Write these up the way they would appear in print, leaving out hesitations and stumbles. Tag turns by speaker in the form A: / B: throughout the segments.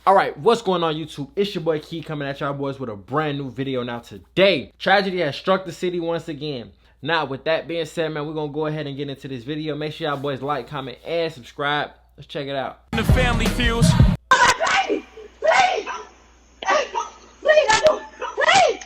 A: All right, what's going on YouTube? It's your boy Key coming at y'all boys with a brand new video. Now today, tragedy has struck the city once again. Now with that being said, man, we're gonna go ahead and get into this video. Make sure y'all boys like, comment, and subscribe. Let's check it out.
B: The family feels.
C: Please! Please! Please, I do. Please!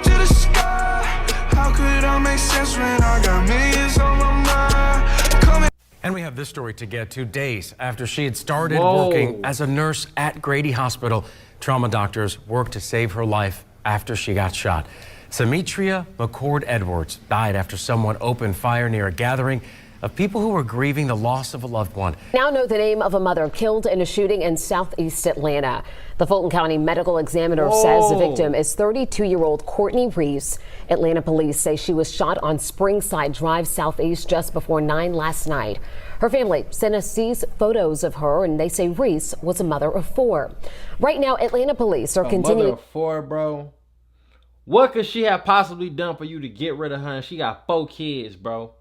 B: To the sky. How could I make sense when I got millions on my mind? Coming.
D: And we have this story to get to. Days after she had started working as a nurse at Grady Hospital, trauma doctors worked to save her life after she got shot. Symmetria McCord Edwards died after someone opened fire near a gathering of people who were grieving the loss of a loved one.
E: Now know the name of a mother killed in a shooting in southeast Atlanta. The Fulton County Medical Examiner says the victim is 32-year-old Courtney Reese. Atlanta police say she was shot on Springside Drive southeast just before 9 last night. Her family sent us these photos of her, and they say Reese was a mother of 4. Right now, Atlanta police are continuing.
A: Mother of 4, bro. What could she have possibly done for you to get rid of her? And she got 4 kids, bro.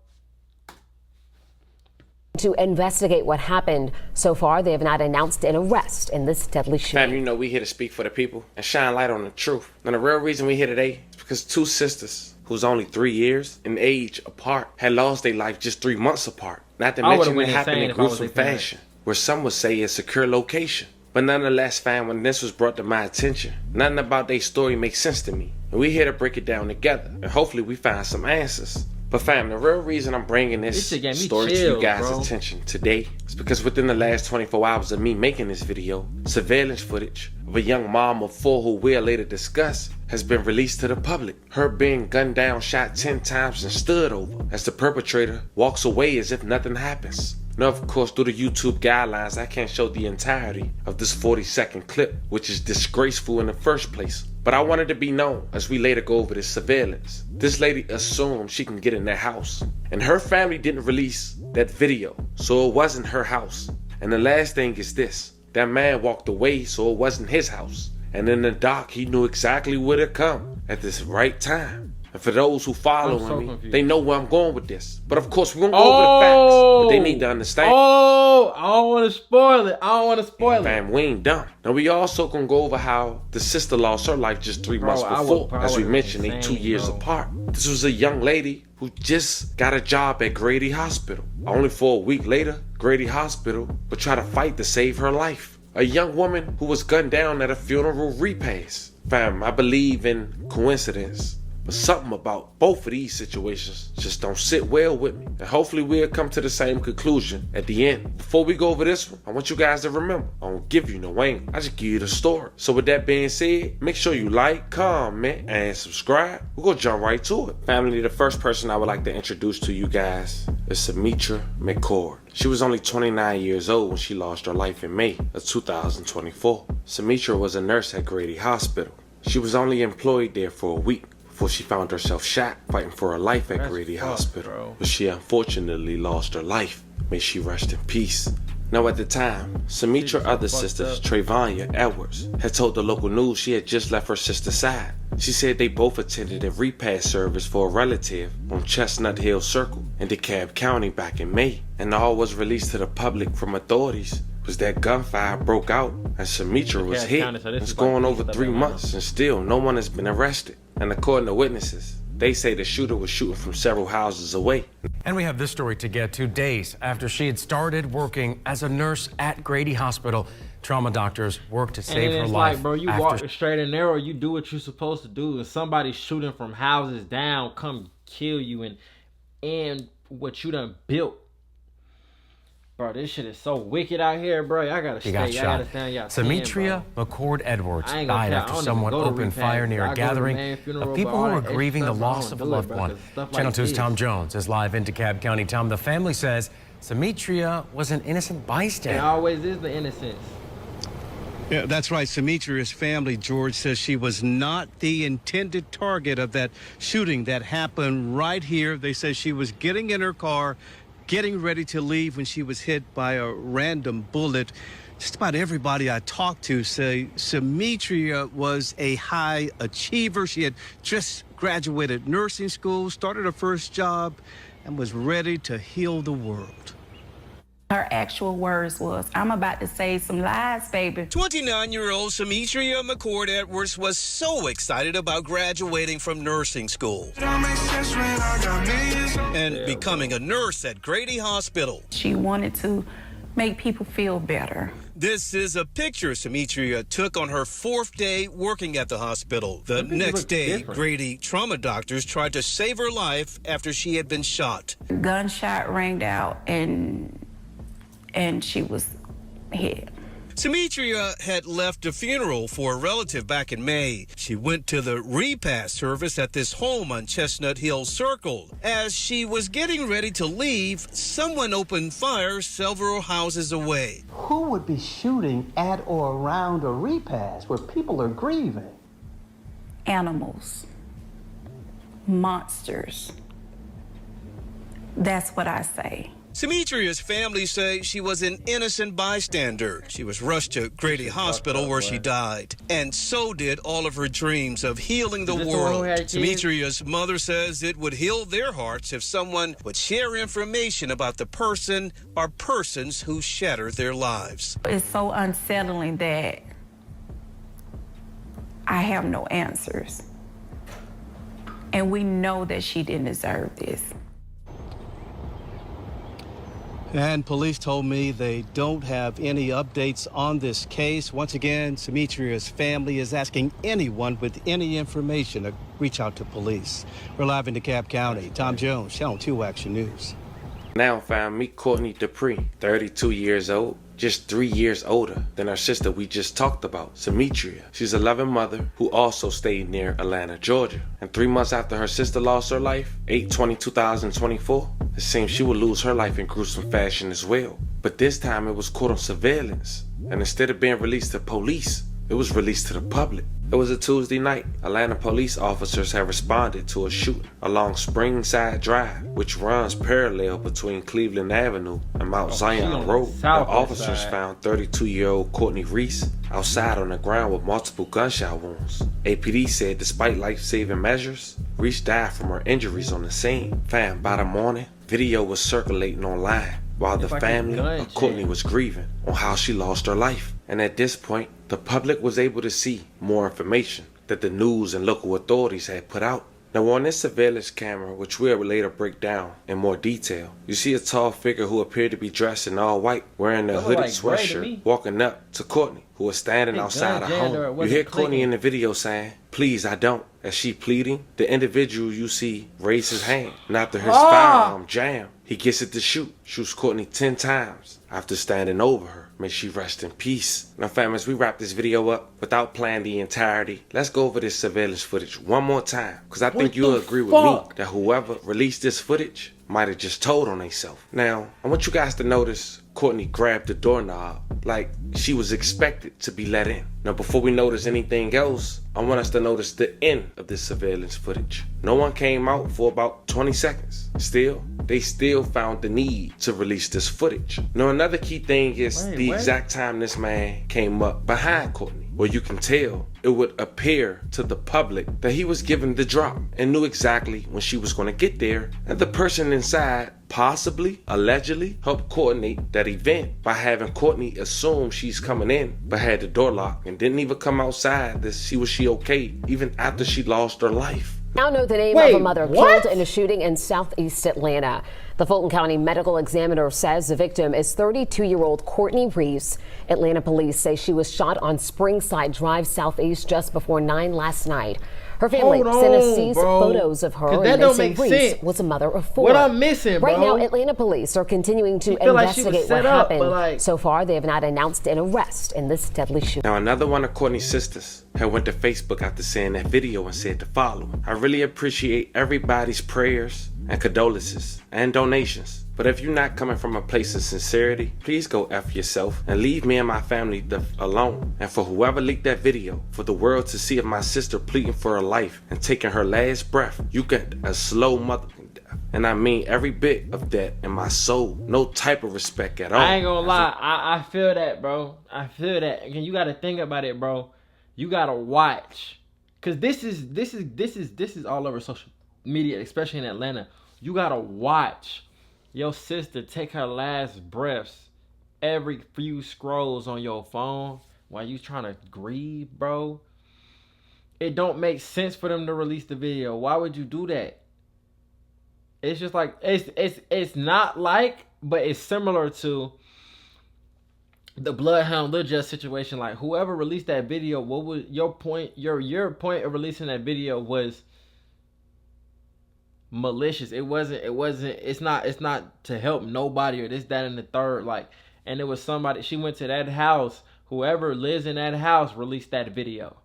E: To investigate what happened. So far, they have not announced an arrest in this deadly shooting.
F: Fam, you know we here to speak for the people and shine light on the truth. And the real reason we here today is because 2 sisters, who's only 3 years in age apart, had lost their life just 3 months apart. Not to mention it happened in gruesome fashion, where some would say a secure location. But nonetheless, fam, when this was brought to my attention, nothing about their story makes sense to me. And we here to break it down together, and hopefully we find some answers. But fam, the real reason I'm bringing this story to you guys' attention today is because within the last 24 hours of me making this video, surveillance footage of a young mom of 4 who we'll later discuss has been released to the public. Her being gunned down, shot 10 times and stood over as the perpetrator walks away as if nothing happens. Now, of course, through the YouTube guidelines, I can't show the entirety of this 40-second clip, which is disgraceful in the first place. But I wanted to be known as we later go over this surveillance. This lady assumed she can get in that house, and her family didn't release that video, so it wasn't her house. And the last thing is this: that man walked away, so it wasn't his house. And in the dark, he knew exactly where to come at this right time. And for those who following me, they know where I'm going with this. But of course, we're going to go over the facts. But they need to understand.
A: Oh, I don't want to spoil it. I don't want to spoil it.
F: Man, we ain't done. Now, we also going to go over how the sister lost her life just 3 months before. As we mentioned, they 2 years apart. This was a young lady who just got a job at Grady Hospital. Only for a week later, Grady Hospital would try to fight to save her life. A young woman who was gunned down at a funeral repast. Fam, I believe in coincidence. But something about both of these situations just don't sit well with me. And hopefully we'll come to the same conclusion at the end. Before we go over this one, I want you guys to remember, I don't give you no angle. I just give you the story. So with that being said, make sure you like, comment, and subscribe. We're going to jump right to it. Family, the first person I would like to introduce to you guys is Symmetria McCord. She was only 29 years old when she lost her life in May of 2024. Symmetria was a nurse at Grady Hospital. She was only employed there for a week before she found herself shot fighting for her life at Grady Hospital, but she unfortunately lost her life. May she rest in peace. Now at the time, Symmetria's other sister, Trayvania Edwards, had told the local news she had just left her sister's side. She said they both attended a repast service for a relative on Chestnut Hill Circle in DeKalb County back in May, and all was released to the public from authorities was that gunfire broke out and Symmetria was hit. It's going over 3 months and still no one has been arrested. And according to witnesses, they say the shooter was shooting from several houses away.
D: And we have this story to get to. Days after she had started working as a nurse at Grady Hospital, trauma doctors worked to save her life.
A: Like, bro, you walk straight and narrow, you do what you're supposed to do, and somebody shooting from houses down come kill you and what you done built. Bro, this shit is so wicked out here, bro. I gotta stay. I gotta stand y'all.
D: Symmetria McCord Edwards died after someone opened fire near a gathering of people who were grieving the loss of a loved one. Channel 2's Tom Jones is live in DeKalb County. Tom, the family says Symmetria was an innocent bystander.
A: It always is the innocence.
G: Yeah, that's right. Symmetria's family, George, says she was not the intended target of that shooting that happened right here. They say she was getting in her car, getting ready to leave when she was hit by a random bullet. Just about everybody I talked to say Symmetria was a high achiever. She had just graduated nursing school, started her first job, and was ready to heal the world.
H: Her actual words was, "I'm about to save some lives, baby."
G: 29-year-old Demetria McCord Edwards was so excited about graduating from nursing school and becoming a nurse at Grady Hospital.
H: She wanted to make people feel better.
G: This is a picture Demetria took on her 4th day working at the hospital. The next day, Grady trauma doctors tried to save her life after she had been shot.
H: Gunshot rang out and she was hit.
G: Demetria had left a funeral for a relative back in May. She went to the repast service at this home on Chestnut Hill Circle. As she was getting ready to leave, someone opened fire several houses away.
I: Who would be shooting at or around a repast where people are grieving?
H: Animals. Monsters. That's what I say.
G: Demetria's family say she was an innocent bystander. She was rushed to Grady Hospital where she died. And so did all of her dreams of healing the world. Demetria's mother says it would heal their hearts if someone would share information about the person or persons who shattered their lives.
H: It's so unsettling that I have no answers. And we know that she didn't deserve this.
G: And police told me they don't have any updates on this case. Once again, Demetria's family is asking anyone with any information to reach out to police. We're live in DeKalb County. Tom Jones, Channel 2 Action News.
F: Now found meet Courtney Dupree, 32 years old, just 3 years older than her sister we just talked about, Demetria. She's a loving mother who also stayed near Atlanta, Georgia. And 3 months after her sister lost her life, 8/20/2024, it seems she would lose her life in gruesome fashion as well. But this time it was caught on surveillance, and instead of being released to police, it was released to the public. It was a Tuesday night. Atlanta police officers have responded to a shooting along Springside Drive, which runs parallel between Cleveland Avenue and Mount Zion Road. The officers found 32-year-old Courtney Reese outside on the ground with multiple gunshot wounds. APD said despite life-saving measures, Reese died from her injuries on the scene. Fam, by the morning, video was circulating online while the family of Courtney was grieving on how she lost her life. And at this point, the public was able to see more information that the news and local authorities had put out. Now on this surveillance camera, which we'll later break down in more detail, you see a tall figure who appeared to be dressed in all white, wearing a hooded sweatshirt, walking up to Courtney, who was standing outside her home. You hear Courtney in the video saying, "Please, I don't." As she pleading, the individual you see raise his hand, and after his firearm jam, he gets it to shoot. Shoots Courtney 10 times after standing over her. May she rest in peace. Now fam, as we wrap this video up, without playing the entirety, let's go over this surveillance footage one more time, because I think you'll agree with me that whoever released this footage might have just told on themselves. Now, I want you guys to notice Courtney grabbed the doorknob like she was expected to be let in. Now before we notice anything else, I want us to notice the end of this surveillance footage. No one came out for about 20 seconds. They still found the need to release this footage. Now another key thing is the exact time this man came up behind Courtney, where you can tell it would appear to the public that he was given the drop and knew exactly when she was going to get there, and the person inside possibly, allegedly, helped coordinate that event by having Courtney assume she's coming in but had the door locked and didn't even come outside to see was she okay even after she lost her life.
E: Now know the name of a mother killed in a shooting in southeast Atlanta. The Fulton County Medical Examiner says the victim is 32-year-old Courtney Reese. Atlanta police say she was shot on Springside Drive southeast just before 9 last night. Her family sent us these photos of her, and they say Reese was a mother of 4.
A: What I'm missing, bro?
E: Right now, Atlanta police are continuing to investigate what happened. So far, they have not announced an arrest in this deadly shooting.
F: Now, another one of Courtney's sisters had went to Facebook after seeing that video and said to follow. I really appreciate everybody's prayers and condolences and donations. But if you're not coming from a place of sincerity, please go F yourself and leave me and my family alone. And for whoever leaked that video, for the world to see of my sister pleading for her life and taking her last breath, you get a slow mother. And I mean every bit of that in my soul. No type of respect at all.
A: I ain't gonna lie, I feel that, bro. I feel that. And you gotta think about it, bro. You gotta watch. Cause this is all over social media, especially in Atlanta. You gotta watch Your sister take her last breaths every few scrolls on your phone while you trying to grieve, bro. It don't make sense for them to release the video. Why would you do that? It's just like it's not like, but it's similar to the Bloodhound Lil Just situation. Like, whoever released that video, what was your point? Your point of releasing that video was malicious. It's not to help nobody or this, that, and the third. Like, and it was somebody, she went to that house, whoever lives in that house released that video.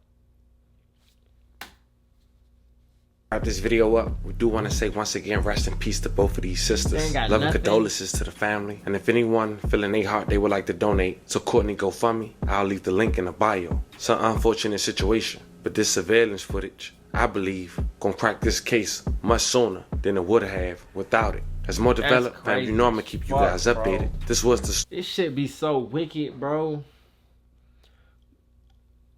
F: Wrap this video up. We do want to say once again, rest in peace to both of these sisters. Love and condolences to the family. And if anyone feel in their heart they would like to donate to Courtney GoFundMe, I'll leave the link in the bio. It's an unfortunate situation, but this surveillance footage, I believe, gonna crack this case much sooner than it would have without it. As more developed, fam, you know I'm gonna keep you guys updated. This was the...
A: This shit be so wicked, bro.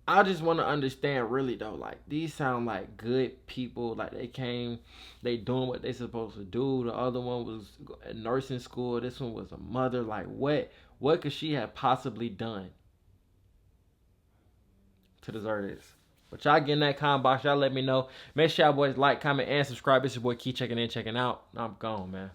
A: I just want to understand, really, though. Like, these sound like good people. Like, they doing what they supposed to do. The other one was at nursing school. This one was a mother. Like, what could she have possibly done to deserve this? But y'all get in that comment box. Y'all let me know. Make sure y'all boys like, comment, and subscribe. It's your boy Key checking in, checking out. I'm gone, man.